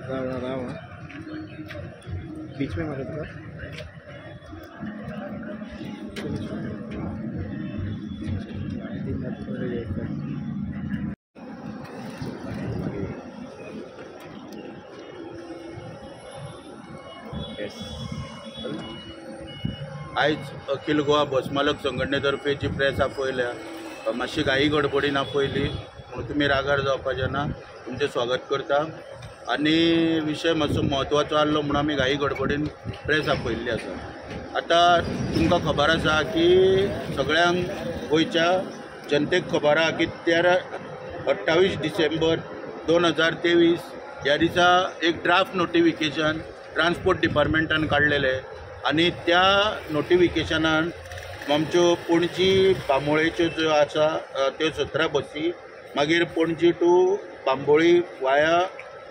राव beach में मारे था आयज अखिल गोवा बस मालक संघटनेतर्फे जी प्रेस आपयल्या मातशी घाई गडबडीन आपयली म्हणून तुमी रागार जावपाचें ना, तुमचें स्वागत करता। आनी विशय मातसो म्हत्वाचो आसलो म्हणून आमी घाई गडबडीन प्रेस आपयल्ली आसा। आतां तुमकां खबर आसा की सगळ्यांक गोंयच्या जनतेक खबर आसा की 28 डिसेंबर 2023 ह्या दिसा एक ड्राफ्ट नोटिफिकेशन ट्रान्सपोर्ट डिपार्टमेंटान काडलेलें आनी त्या नोटिफिकेशनान आमच्यो पणजी बांबोळेच्यो ज्यो आसा त्यो 17 बसी, मागीर पणजी टू बांबोळी वाया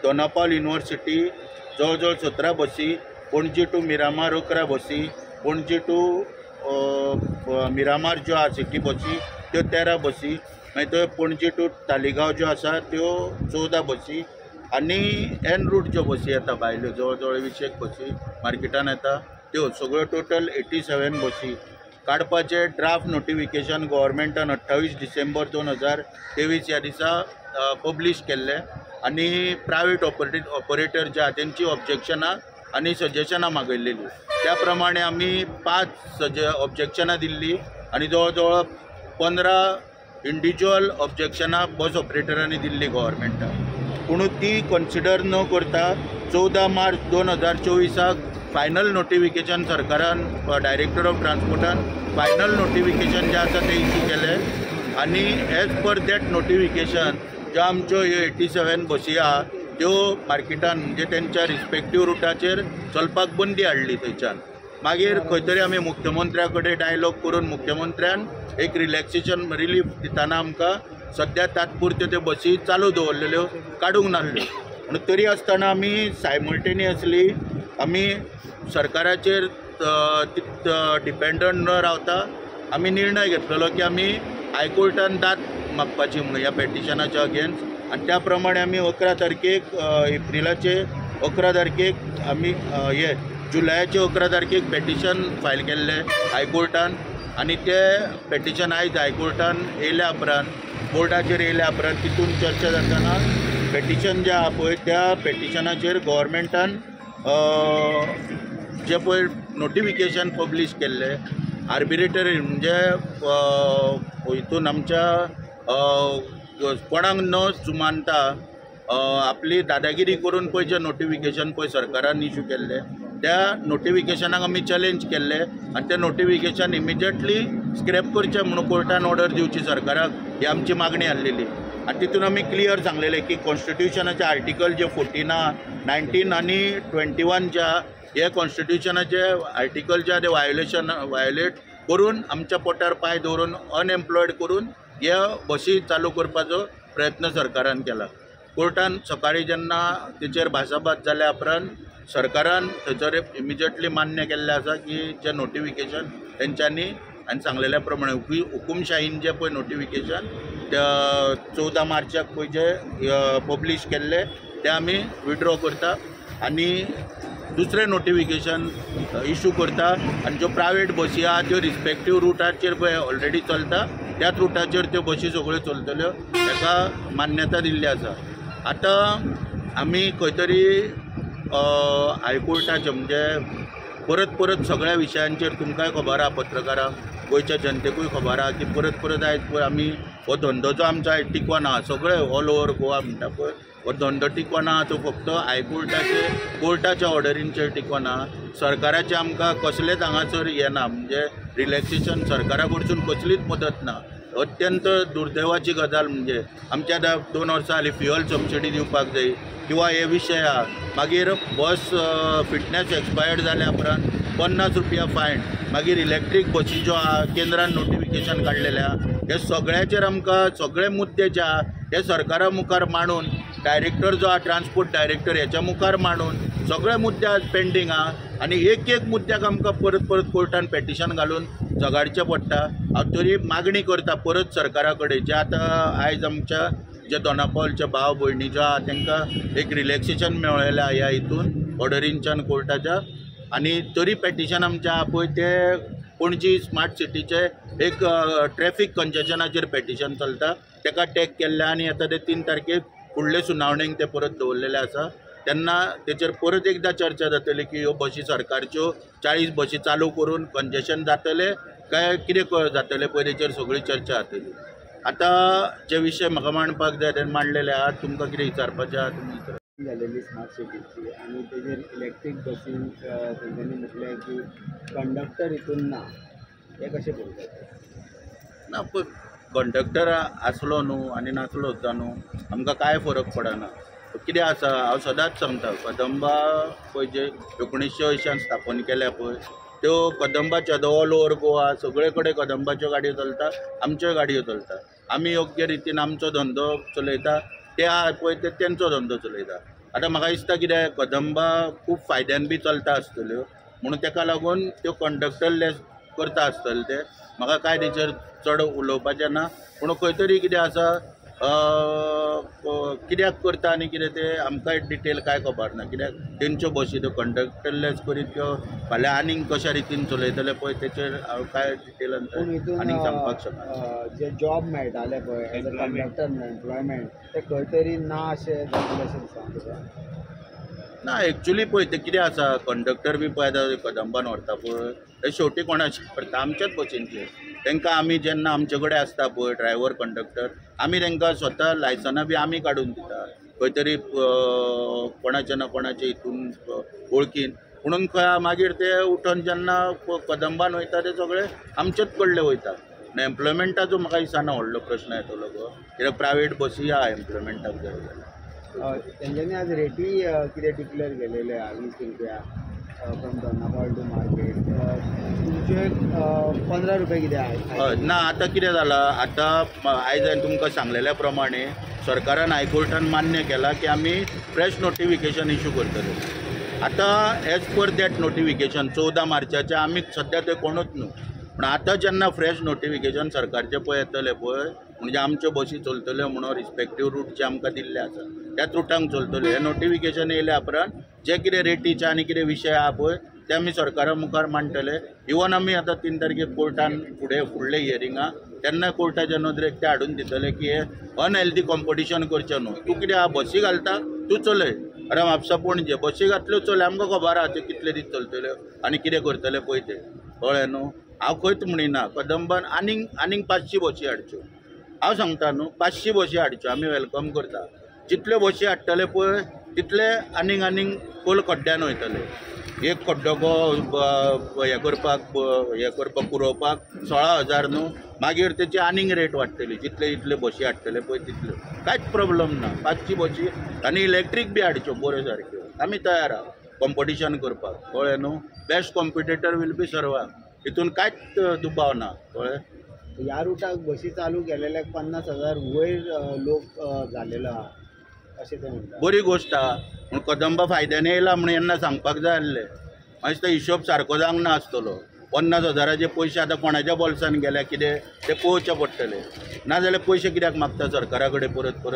दोनापावल युनिवर्सिटी जवळ जवळ 17 बसी, पणजी टू मिरामार 11 बसी, पणजी टू मिरामार ज्यो आसा सिटी बसी त्यो 13 बसी, मागीर त्यो पणजी टू तालिगांव ज्यो आसा त्यो 14 बसी आनी एन रूट ज्यो बसी येता भायल्यो जवळ जवळ 20 बसी मार्केटान येता त्यो सगळ्यो टोटल 87 बसी काडपाचें ड्राफ्ट नोटिफिकेशन गव्हर्मेंटान 28 डिसेंबर 2023 ह्या दिसा पब्लीश केल्लें आनी प्रायवेट ऑपरेटर जे आहा तेंची ऑब्जेक्शनां आनी सजेशनां मागयल्लेलीं त्या प्रमाणे आमी 5 ऑब्जेक्शनां दिल्लीं आनी जवळ जवळ 15 इंडिविज्युअल ऑब्जेक्शनां बस ऑपरेटरांनी दिल्लीं गव्हर्मेंटाक, पूण ती कन्सिडर न करता 14 मार्च 2024 फायनल नोटिफिकेशन सरकारान डायरेक्टर ऑफ ट्रान्सपोर्टान फायनल नोटिफिकेशन जे आसा ते इश्यू केलें आनी एज पर दॅट नोटिफिकेशन ज्यो आमच्यो 87 बसी आहा त्यो मार्केटान म्हणजे तेंच्या रिस्पेक्टीव रुटाचेर चलपाक बंदी हाडली थंयच्यान। मागीर खंय तरी आमी मुख्यमंत्र्या कडेन डायलॉग करून मुख्यमंत्र्यान एक रिलॅक्सेशन रिलीफ दिताना आमकां सद्या तात्पुरत्यो त्यो बसी चालू दवरलेल्यो काडूंक नासल्यो, पूण तरी आसतना आमी सायमल्टेनियसली आमी सरकाराचेर डिपेंडंट न रावता आमी निर्णय घेतलेलो की आमी हायकोर्टान दाद मागपाची म्हणून ह्या पेटिशनाच्या अगेन्स्ट आनी त्या प्रमाणे आमी 11 तारखेक एप्रिलाचे 11 तारखेक आमी जुलयाचे 11 तारखेक पेटिशन फायल केल्लें हायकोर्टान आनी तें पेटिशन आयज हायकोर्टान येयल्या उपरांत बोर्डाचेर येयल्या उपरांत तितून चर्चा जाताना पेटिशन जें आहा पळय त्या पेटिशनाचेर गव्हर्मेंटान जे पळय नोटिफिकेशन पब्लीश केल्लें आर्बिट्रेटरी म्हणजे हितून आमच्या कोणाक न जुमानता आपली दादागिरी करून पळय जें नोटिफिकेशन पळय सरकारान इश्यू केल्लें त्या नोटिफिकेशनाक आमी चॅलेंज केल्लें आनी तें नोटिफिकेशन इमिजिएटली स्क्रॅप करचें म्हणून कोर्टान ऑर्डर दिवची सरकाराक ही आमची मागणी आसलेली आनी तितून आमी क्लियर सांगलेलें की कॉन्स्टिट्युशनाचे आर्टिकल जे 14 19 आनी 21 ज्या हे कॉन्स्टिट्युशनाचे आर्टिकल जे ते वायोलेट करून आमच्या पोटार पांय दवरून अनएम्प्लॉयड करून ह्या बसी चालू करपाचो प्रयत्न सरकारान केला। कोर्टान सकाळी जेन्ना तेचेर भासाभास जाल्या उपरांत सरकारान थंयसर इमिजिएटली मान्य केल्लें आसा की जे नोटिफिकेशन तेंच्यांनी आनी सांगलेल्या प्रमाणे हुकुमशाहीन जे पळय नोटिफिकेशन त्या 14 मार्चाक पळय जे पब्लीश केल्लें ते आमी विड्रॉ करता आनी दुसरें नोटिफिकेशन इश्यू करता आनी ज्यो प्रायवेट बसी आहा त्यो रिस्पेक्टीव रुटाचेर पळय ऑलरेडी चलता त्याच रुटाचेर त्यो बसी सगळ्यो चलतल्यो ताका मान्यता दिल्ली आसा। आतां आमी खंय तरी हायकोर्टाचे म्हणजे परत परत सगळ्या विशयांचेर तुमकांय खबर आहा पत्रकारांक गोंयच्या जनतेकूय खबर आहा की परत परत आयज पळय आमी हो धंदो जो आमचो आयज टिकवना सगळे ऑल ओवर गोवा म्हणटा पळय हो धंदो टिकवना तो फक्त कोर्टाच्या ऑर्डरींचेर टिकवना सरकाराचे आमकां कसलेच हांगासर येना म्हणजे रिलॅक्सेशन सरकारा कडसून कसलीच मदत ना। अत्यंत दुर्दैवाची गजाल म्हणजे आमच्या 2 वर्सां हालीं फ्युअल सबसिडी दिवपाक जाय किंवा हे विशय आहा मागीर बस फिटनेस एक्सपायर्ड जाल्या उपरांत 50 रुपया फायन मागीर इलेक्ट्रीक बसी ज्यो आहा केंद्रान नोटिफिकेशन काडलेल्या हे सगळ्याचेर आमकां सगळे मुद्दे जे आहा हे सरकारा मुखार मांडून डायरेक्टर जो आहा ट्रान्सपोर्ट डायरेक्टर हेच्या मुखार मांडून सगळे मुद्दे आज पेंडींग आहा आनी एक मुद्द्याक आमकां परत परत कोर्टान पेटिशन घालून झगाडचें पडटा। हांव तरी मागणी करता परत सरकारा कडेन जे आतां आयज आमच्या जे दोनापावलच्या भाव भयणी ज्यो आहा तांकां एक रिलॅक्सेशन मेळयलें ह्या हितून ऑर्डरींच्यान कोर्टाच्या. आनी तरी पेटिशन आमचें आहा पळय ते पणजी स्मार्ट सिटीचे एक ट्रॅफिक कंजेशनाचेर पेटिशन चलता, ताका टॅग केल्लें आनी आतां ते 3 तारखेक फुडले सुनावणेक ते परत दवरलेले आसा. तेन्ना तेचेर परत एकदां चर्चा जातली की ह्यो बसी सरकारच्यो 40 बसी चालू करून कंजेशन जातले काय कितें जातलें पळय तेचेर सगळी चर्चा जातली. आतां जे विशय म्हाका मांडपाक जाय ते मांडलेले आहात. तुमकां कितें विचारपाचें आहा तुमी विचारा. झालेली स्मार्ट सिटीची आणि तेजेर इलेक्ट्रीक बसीन तेंच्यांनी म्हटलें की कंडक्टर हितून ना, हे कशें पळयतात? ना पळय कंडक्टर आसलो न्हू आनी नासलो सुद्दां न्हू आमकां कांय फरक पडना. कितें आसा हांव सदांच सांगता कदंबा पळय जे 1980 स्थापन केल्या पळय त्यो कदंबाच्या ऑल ओवर गोवा सगळे कडेन कदंबाच्यो गाडयो चलता, आमच्योय गाडयो चलता. आमी योग्य रितीन आमचो धंदो चलयता, ते आहा पळय ते तेंचो धंदो चलयता. आतां म्हाका दिसता कितें कदंबा खूब फायद्यान बी चलता आसतल्यो म्हणून ताका लागून त्यो कंडक्टरलेस करता आसतले ते. म्हाका कांय तेचेर चड उलोवपाचें ना. पूण खंय तरी कितें आसा कित्याक करता आनी कितें ते आमकांय डिटेल कांय खबर ना. कित्याक तेंच्यो बसी त्यो कंडक्टरलेस करीत त्यो फाल्यां आनीक कशा रितीन चलयतले पळय तेचेर हांव कांय डिटेलान आनीक सांगपाक शकना. जे जॉब मेळटाले पळय एज अ कंडक्टर एम्प्लॉयमेंट ते खंय तरी ना अशें जातलें अशें दिसता. ना एक्चुली पळय ते कितें आसा कंडक्टर बी पळय आतां कदंबान व्हरता पळय ते शेवटी कोणाचे व्हरता आमच्याच बसींचे. तांकां आमी जेन्ना आमचे कडेन आसता पळय ड्रायव्हर कंडक्टर आमी तांकां स्वता लायसनां बी आमी काडून दिता खंय तरी कोणाचे ना कोणाचे हितून वळखीन. म्हणून मागीर ते उठोन जेन्ना कदंबान वयता ते सगळे आमचेच कडले वयता. एम्प्लॉयमेंटाचो म्हाका दिसना व्हडलो प्रश्न येतलो गो कित्याक प्रायवेट बसी आहा एम्प्लॉयमेंटाक जाय जाल्यार. तेंच्यांनी आज रेटी कितें डिक्लेअर केलेले आहा 20 रुपया फ्रॉम दोनापावल टू मार्केट. तुमचे 15 रुपया कितें आहा? ना आतां कितें जालां आतां आयज हांवें तुमकां सांगलेल्या प्रमाणे सरकारान हायकोर्टान मान्य केला की आमी फ्रेश नोटिफिकेशन इश्यू करतले. आतां एज पर दॅट नोटिफिकेशन 14 मार्चाचें आमी सद्या ते कोणूच न्हू पूण आतां जेन्ना फ्रेश नोटिफिकेशन सरकारचें पळय येतलें पळय म्हणजे आमच्यो बसी चलतल्यो म्हणून रिस्पेक्टीव रूट जे आमकां दिल्ले आसा त्याच रुटांक चलतल्यो. हे नोटिफिकेशन येयल्या उपरांत जे कितें रेटीचे आनी कितें विशय आहा पळय ते आमी सरकारा मुखार मांडटले. इवन आमी आतां 3 तारखेक कोर्टान फुडले हियरिंगा तेन्ना कोर्टाच्या नदरेक ते हाडून दितले की हे अनहेल्दी कॉम्पिटिशन करचें न्हू. तूं कितें आहा बसी घालता तूं चलय अरे म्हापसा पणजे बसी घातल्यो चलय आमकां खबर आहा त्यो कितले दीस चलतल्यो आनी कितें करतले पळय ते कळ्ळें न्हू. हांव खंयच म्हणिना कदंबान आनीक 500 बसी हाडच्यो. हांव सांगता न्हू 500 बसी हाडच्यो आमी वेलकम करता. जितल्यो बसी हाडटले पळय तितले आनीक खोल खड्ड्यान वयतले. एक खड्डो हे करपाक पुरोवपाक 16,000 न्हू मागीर तेची आनीक रेट वाडटली जितले बसी हाडटले पळय तितल्यो कांयच प्रॉब्लम ना. 500 बसी आनी इलेक्ट्रीक बी हाडच्यो बऱ्यो सारक्यो आमी तयार आहा कॉम्पिटिशन करपाक कळ्ळें न्हू. बेस्ट कॉम्पिटिटर वील बी सर्वांक हितून कांयच दुबाव ना कळ्ळें. ह्या रुटाक बसी चालू केलेल्याक 50,000 वयर लोक जालेलो आहा अशें ते म्हणटा. बरी गोश्ट आहा पूण कदंबा फायद्यान येयला म्हणून येन्ना सांगपाक जाय आसलें. मागीर तो हिशोब सारको जावंक ना आसतलो. 50,000चे पयशे आतां कोणाच्या बोल्सान गेल्या कितें ते पळोवचें पडटलें. नाजाल्यार पयशे कित्याक मागता सरकारा कडेन परत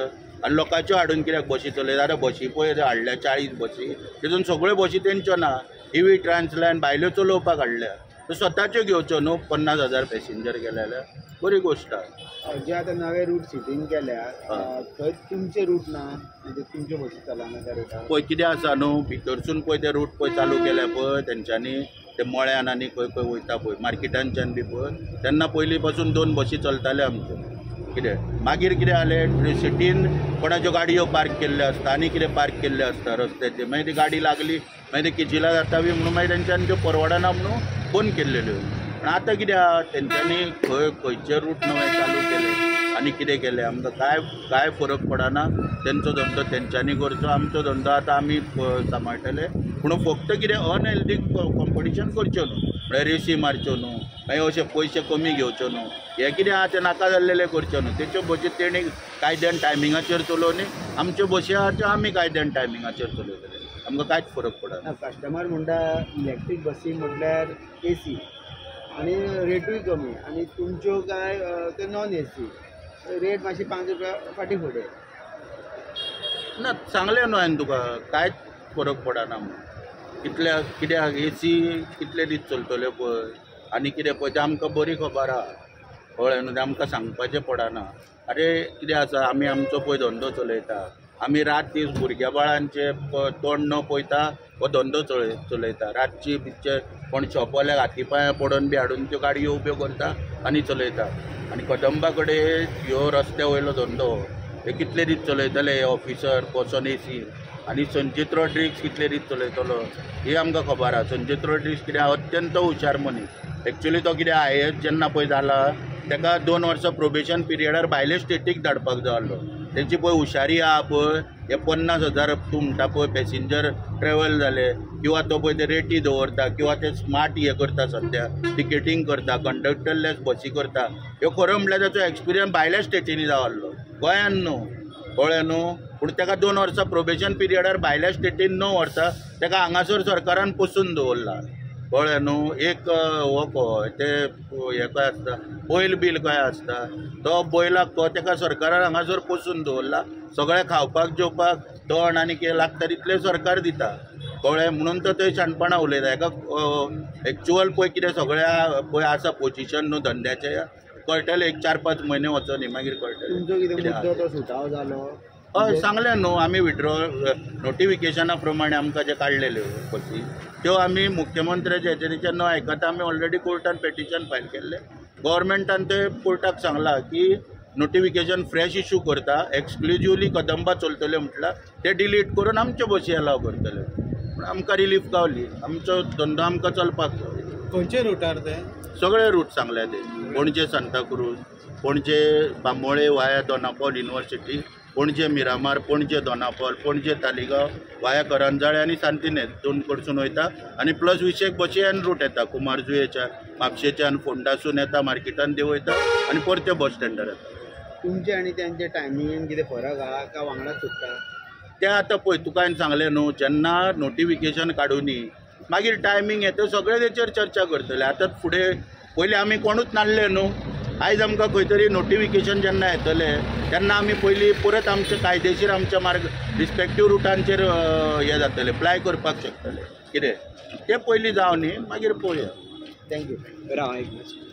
आनी लोकांच्यो हाडून कित्याक बसी चलयता. आतां बसी पळय हाडल्या 40 बसी तितून सगळ्यो बसी तेंच्यो ना. EV ट्रान्सलायन भायल्यो चलोवपाक हाडल्या तर स्वताच्यो घेवच्यो न्हू. 50,000 पॅसेंजर गेले जाल्यार बरी गोश्ट आहा. जे आतां नवे रूट सिटीन केल्या थंय तुमचे रूट ना म्हणजे तुमच्यो बसी चलना त्या रुटार पळय कितें आसा न्हू भितरसून पळय ते रूट पळय चालू केल्या पळय तेंच्यांनी ते मळ्यान आनी खंय खंय वयता पळय मार्केटांच्यान बी पळय तेन्ना पयलीं पासून 2 बसी चलताल्यो आमच्यो. कितें मागीर कितें जालें सिटीन कोणाच्यो गाडयो पार्क केल्ल्यो आसता आनी कितें पार्क केल्ल्यो आसता रस्त्याचेर मागीर ती गाडी लागली मागीर ती किजिला जाता बी म्हणून मागीर तेंच्यांनी त्यो परवडना म्हणून बंद केल्ल्यो. पूण आतां कितें आहा तेंच्यांनी खंयचे रूट नवे चालू केले आनी कितें केलें आमकां कांय फरक पडना. तेंचो धंदो तेंच्यांनी करचो आमचो धंदो आतां आमी सांबाळटले. पूण फक्त कितें अनहेल्दी कॉम्पिटिशन करच्यो न्हू म्हळ्यार रेसी मारच्यो न्हू मागीर अशे पयशे कमी घेवच्यो न्हू. हें कितें आहा तें नाका जाल्लेलें करच्यो न्हू. तेच्यो बसी तेणी कायद्यान टायमिंगाचेर चलोवनी आमच्यो बसी आहा त्यो आमी कायद्यान टायमिंगाचेर चलयतले. आमकां कांयच फरक पडना. कस्टमर म्हणटा इलेक्ट्रीक बसी म्हटल्यार AC आणि रेटूय कमी आणि तुमच्यो काय ते नॉन AC रेट मातशी 5 रुपया फाटी फुडें. ना सांगलें न्हू हांवें तुका कांयच फरक पडना म्हणून. कित्याक AC कितले दीस चलतल्यो पळय आनी कितें पळय तें आमकां बरी खबर आहा. कळ्ळें न्हू, तें आमकां सांगपाचें पडना. अरे कितें आसा, आमी आमचो पळय धंदो चलयता. आमी रात दीस भुरग्या बाळांचे तोंड न पळयता हो धंदो चलयता. रातची बिच्चे कोण शॉपवाल्याक हाती पांयां पडोवन बी हाडून त्यो गाडयो उब्यो करता आनी चलयता. आनी कदंबा कडेन ह्यो रस्त्या वयलो धंदो हे कितले दीस चलयतले हे ऑफिसर बसोन AC. आनी संजीत रॉड्रिग्स कितले दीस चलयतलो ही आमकां खबर आहा. संजीत रॉड्रिग्स कितें अत्यंत हुशार मनीस. एक्चुली तो कितें IAS जेन्ना पळय जाला तेका 2 वर्सां प्रोबेशन पिरियडार भायले स्टेटीक धाडपाक जाय आसलो. तेची पळय हुशारी आहा पळय. हे 50,000 तूं म्हणटा पळय पॅसेंजर ट्रॅवल जाले किंवा तो पळय ते रेटी दवरता किंवा ते स्मार्ट हे करता सद्या टिकेटींग करता कंडक्टरलेस बसी करता. ह्यो खरो म्हटल्यार ताचो एक्सपिरियन्स भायल्या स्टेटींनी जावं आसलो, गोंयान न्हू. कळ्ळें न्हू. पूण ताका 2 वर्सां प्रोबेशन पिरियडार भायल्या स्टेटीन 9 वर्सां ताका हांगासर सरकारान पोसून दवरला. कळ्ळें न्हू. एक हो पळय ते हे काय आसता बैल बील काय आसता तो बैलाक तो ताका सरकारान हांगासर पोसून दवरला. सगळें खावपाक जेवपाक तण आनी कितें लागता तितलें सरकार दिता. कळ्ळें. म्हणून तो थंय शाणपणां उलयता. हेका एक्चुअल पळय कितें सगळ्या पळय आसा पोजिशन न्हू धंद्याचें कळटलें. एक 4-5 म्हयने वचोनी मागीर कळटलें. तुमचो कितें मुद्दो तो सुटाव जालो? हय सांगलें न्हू. आमी विड्रॉ नोटिफिकेशना प्रमाणे आमकां जे काडलेल्यो बसी त्यो आमी मुख्यमंत्र्याच्या हेचेर न आयकता आमी ऑलरेडी कोर्टान पेटिशन फायल केल्लें. गव्हर्मेंटान ते कोर्टाक सांगलां की नोटिफिकेशन फ्रेश इश्यू करता. एक्सक्लुझिवली कदंबा चलतल्यो म्हटल्यार ते डिलीट करून आमच्यो बसी अलाव करतले. पूण आमकां रिलीफ गावली. आमचो धंदो आमकां चलपाक जाय. खंयचे रुटार ते? सगळे रूट सांगले ते. पणजे सांताक्रूज, पणजे बांबोळे वाया दोनापावल युनिवर्सिटी, पणजे मिरामार, पणजे दोनापावल, पणजे तालिगांव वाया करंजाळे आनी सांतिनेज 2 कडसून वयता. आनी प्लस विशेक बसी एन रूट येता कुमारजुयेच्या म्हापशेच्यान फोंडासून येता मार्केटान देंवयता आनी परते बस स्टँडार येता. तुमचे आनी तेंचे टायमिंगेन कितें फरक आहा काय वांगडाच सुट्टा? तें आतां पळय तुका हांवें सांगलें न्हू जेन्ना नोटिफिकेशन काडुनी मागीर टायमींग येता सगळे तेचेर चर्चा करतले. आतां फुडें पयलीं आमी कोणूच नासले न्हू. आयज आमकां खंय तरी नोटिफिकेशन जेन्ना येतलें तेन्ना आमी पयलीं परत आमचे कायदेशीर आमच्या मार्ग रिस्पेक्टीव रुटांचेर हे जातले अप्लाय करपाक शकतले. कितें तें पयलीं जावन न्ही मागीर पळोवया. थँक्यू. राव एक मिनट.